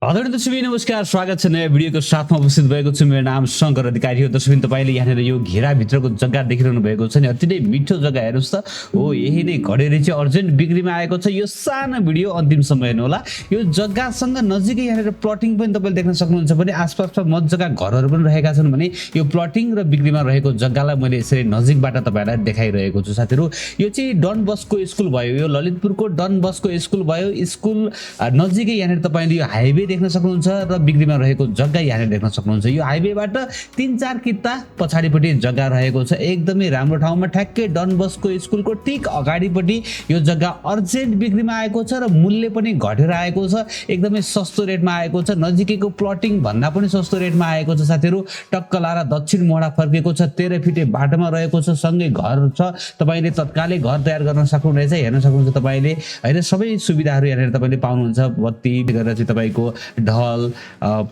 आदरणीय दर्शकबिन नमस्कार, स्वागत छ नयाँ भिडियोको साथमा उपस्थित भएको छु। मेरो नाम शङ्कर अधिकारी हो। दर्शकबिन तपाईले यहाँनिर यो घेराभित्रको जग्गा देखिरहनु भएको छ नि, अति नै मिठो जग्गा हेर्नुस् त। हो, यही नै घडेरी चाहिँ अर्जेन्ट बिक्रीमा आएको छ। यो सानो भिडियो अन्तिमसम्म हेर्नु होला। यो जग्गासँग नजिकै यहाँनिर प्लटिङ पनि तपाईले देख्न सक्नुहुन्छ भने आसपासमा मजाका घरहरू पनि रहेका छन् भने यो प्लटिङ र बिक्रीमा रहेको जग्गालाई मैले यसरी नजिकबाट तपाईलाई देखाइरहेको छु। साथीहरु, यो चाहिँ डन बस्को स्कुल भयो, यो ललितपुरको डन बस्को स्कुल भयो। स्कुल नजिकै यहाँनिर तपाईले यो हाइवे देख्न सक्नुहुन्छ र बिक्रीमा रहेको जग्गा यहाँनिर देख्न सक्नुहुन्छ। यो हाइवेबाट 3-4 किता पछाडिपट्टि जग्गा रहेको छ। एकदमै राम्रो ठाउँमा ठ्याक्कै डन बस्को स्कुलको ठीक अगाडिपट्टि यो जग्गा अर्जेन्ट बिक्रीमा आएको छ र मूल्य पनि घटेर आएको छ। एकदमै सस्तो रेटमा आएको छ। नजिकैको प्लटिङ भन्दा पनि सस्तो रेटमा आएको छ। साथीहरु, टक्क लारा दक्षिण मोडा फर्केको छ। 13 फिटे बाटोमा रहेको छ। सँगै घर छ। तपाईले तत्कालै घर तयार गर्न सक्नुहुनेछ। हेर्न सक्नुहुन्छ तपाईले हैन, सबै सुविधाहरू यहाँनिर तपाईले पाउनुहुन्छ। बत्ती गरेर चाहिँ तपाईको ढल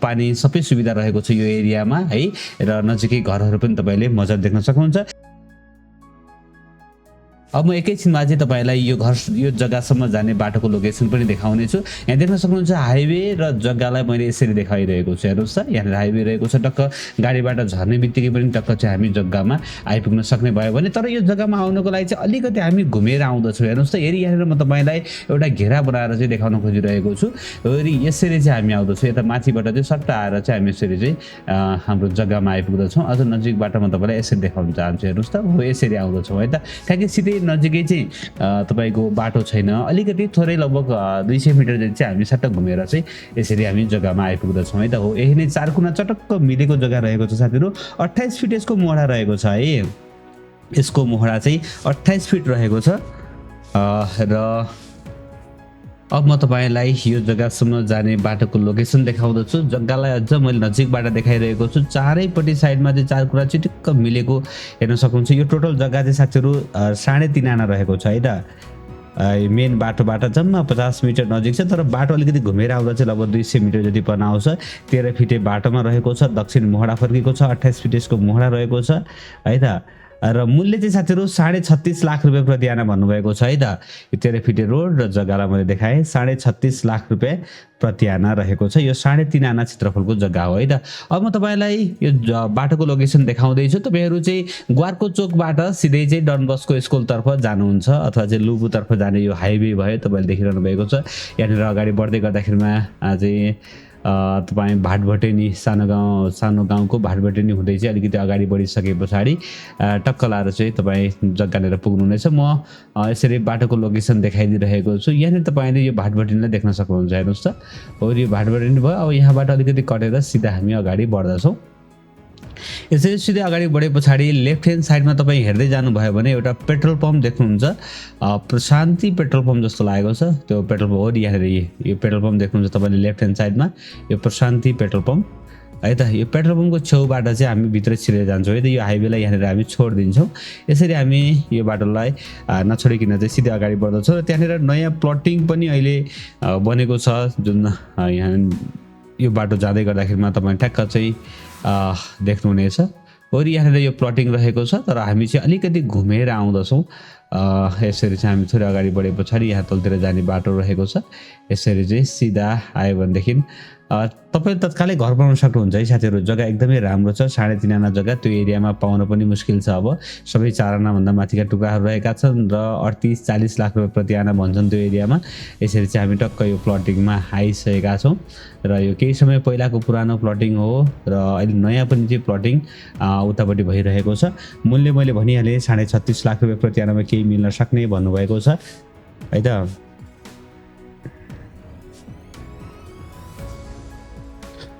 पानी सबै सुविधा रहेको छ यो एरियामा है। र नजिकै घरहरू पनि तपाईले मजाले देख्न सक्नुहुन्छ। अब म एकैछिनमा चाहिँ तपाईलाई यो जग्गासम्म जाने बाटोको लोकेसन पनि देखाउने छु। यहाँ देख्न सक्नुहुन्छ हाइवे र जग्गालाई मैले यसरी देखाइरहेको छु। हेर्नुस् त, यहाँ हाइवे रहेको छ। टक्क गाडीबाट झर्ने बित्तिकै पनि टक्क चाहिँ हामी जग्गामा आइपुग्न सक्ने भयो भने। तर यो जग्गामा आउनको लागि चाहिँ अलिकति हामी घुमेर आउँदछौँ। हेर्नुस् त, यहाँनिर म तपाईलाई एउटा घेरा बनाएर चाहिँ देखाउन खोजिरहेको छु। यसरी चाहिँ हामी आउँदछौँ। यता माथिबाट चाहिँ सट्टा आएर चाहिँ हामी यसरी चाहिँ हाम्रो जग्गामा आइपुग्दछौँ। अझ नजिकबाट म तपाईलाई यसरी देखाउन चाहन्छु। हेर्नुस् त, हो यसरी आउँदछौँ है त। ठ्याक्कै सिधै नजिकै चाहिँ तपाईको बाटो छैन, अलिकति थोरै लगभग 200 मिटर जति चाहिँ हामी सट्ट घुमेर चाहिँ यसरी हामी जग्गामा आइपुग्दछौँ है त। हो, यही नै चारकुना चटक्क मिलेको जग्गा रहेको छ। साथीहरु, 28 फिट यसको मोहडा रहेको छ है। यसको मोहडा चाहिँ 28 फिट रहेको छ। र अब म तपाईलाई यो जग्गासम्म जाने बाटोको लोकेसन देखाउँदछु। जग्गालाई अझ मैले नजिकबाट देखाइरहेको छु। चारैपट्टि साइडमा चाहिँ चार कुरा चिटिक्क मिलेको हेर्न सक्नुहुन्छ। यो टोटल जग्गा चाहिँ साथीहरु 3.5 आना रहेको छ है त। मेन बाटोबाट जम्मा 50 मिटर नजिक छ, तर बाटो अलिकति घुमेर आउँदा चाहिँ लगभग 200 मिटर जति पर्न आउँछ। 13 फिटे बाटोमा रहेको छ। दक्षिण मोहडा फर्केको छ। 28 फिट यसको मोहडा रहेको छ है त। र मूल्य चाहिँ साथीहरु 36.5 लाख रुपैयाँ प्रति आना भन्नुभएको छ है त। यो 13 फिटे रोड र जग्गालाई मैले देखाएँ। 36.5 लाख रुपैयाँ प्रति आना रहेको छ। यो 3.5 आना क्षेत्रफलको जग्गा हो है त। अब म तपाईलाई यो बाटोको लोकेसन देखाउँदै छु। तपाईहरु चाहिँ ग्वारको चोकबाट सिधै चाहिँ डन बस्को स्कुलतर्फ जानुहुन्छ अथवा चाहिँ लुबुतर्फ जाने यो हाइवे भयो, तपाईले देखिरहनु भएको छ। यहाँनिर अगाडि बढ्दै गर्दाखेरिमा चाहिँ तपाई भाटभटेनी सानो गाउँको भाटभटेनी हुँदै चाहिँ अलिकति अगाडि बढिसके पछाडि टक्क लाएर चाहिँ तपाई जग्गानेर पुग्नुहुनेछ। म यसरी बाटोको लोकेसन देखाइदिरहेको छु। यहाँनिर तपाईले यो भाटभटेनीलाई देख्न सक्नुहुन्छ। हेर्नुस् त, हो यो भाटभटेनी भयो। अब यहाँबाट अलिकति कटेर सिधा हामी अगाडि बढ्दछौँ। यसरी सिधै अगाडि बढे पछाडि लेफ्ट ह्यान्ड साइडमा तपाईँ हेर्दै जानुभयो भने एउटा पेट्रोल पम्प देख्नुहुन्छ। प्रशान्ति पेट्रोल पम्प जस्तो लागेको छ। त्यो पेट्रोल पम्प हो। यहाँनिर यो पेट्रोल पम्प देख्नुहुन्छ तपाईँले लेफ्ट ह्यान्ड साइडमा, यो प्रशान्ति पेट्रोल पम्प है त। यो पेट्रोल पम्पको छेउबाट चाहिँ हामी भित्र छिरेर जान्छौँ है त। यो हाइवेलाई यहाँनिर हामी छोडिदिन्छौँ। यसरी हामी यो बाटोलाई नछोडिकन चाहिँ सिधै अगाडि बढ्दछौँ। र त्यहाँनिर नयाँ प्लटिङ पनि अहिले बनेको छ, जुन यहाँ यो बाटो जाँदै गर्दाखेरिमा तपाईँ ठ्याक्क चाहिँ देख्नुहुनेछ। वरि यहाँनिर यो प्लटिङ रहेको छ, तर हामी चाहिँ अलिकति घुमेर आउँदछौँ। यसरी चाहिँ हामी थोरै अगाडि बढे पछाडि यहाँ तलतिर जाने बाटो रहेको छ। यसरी चाहिँ सिधा आयो भनेदेखि तपाईले तत्कालै घर बनाउन सक्नुहुन्छ है साथीहरु। जग्गा एकदमै राम्रो छ। 3.5 आना जग्गा त्यो एरियामा पाउन पनि मुस्किल छ। अब सबै 4 आना भन्दा माथिका टुक्राहरू रहेका छन् र 38-40 लाख रुपैयाँ प्रति आना भन्छन् त्यो एरियामा। यसरी चाहिँ हामी टक्क यो प्लटिङमा आइसकेका छौँ। र यो केही समय पहिलाको पुरानो प्लटिङ हो र अहिले नयाँ पनि चाहिँ प्लटिङ उतापट्टि भइरहेको छ। मूल्य मैले भनिहालेँ 36.5 लाख रुपैयाँ प्रति आनामा केही मिल्न सक्ने भन्नुभएको छ है त।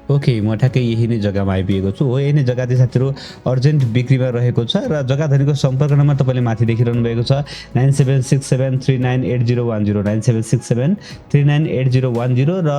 ओके, म ठ्याक्कै यही नै जग्गामा आइपुगेको छु। हो, यही नै जग्गा चाहिँ साथीहरु अर्जेन्ट बिक्रीमा रहेको छ। र जग्गा धनीको सम्पर्क नम्बर तपाईले माथि देखिरहनु भएको छ। 9767398010 9767398010 र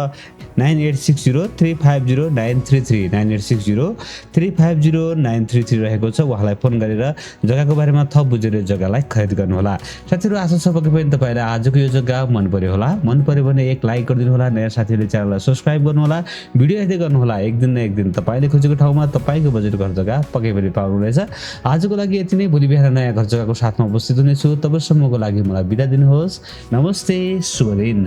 9860350933 9860350933 रहेको छ। उहाँलाई फोन गरेर जग्गाको बारेमा थप बुझेर जग्गालाई खरिद गर्नुहोला। साथीहरु, आशा छ पक्कै पनि तपाईलाई आजको यो जग्गा मन पर्यो होला। मन पर्यो भने एक लाइक गरिदिनु होला। नयाँ साथीहरुले च्यानललाई सब्स्क्राइब गर्नु होला। भिडियो हेर्दै गर्नु होला। एक दिन न एक दिन तपाईले खोजेको ठाउँमा तपाईको बजेट घर जग्गा पक्कै पनि पाउनुहुनेछ। आजको लागि यति नै। भोलि बिहान नयाँ घर जग्गाको साथमा उपस्थित हुनेछु। तबसम्मको लागि मलाई बिदा दिनुहोस्। नमस्ते, शुभ दिन।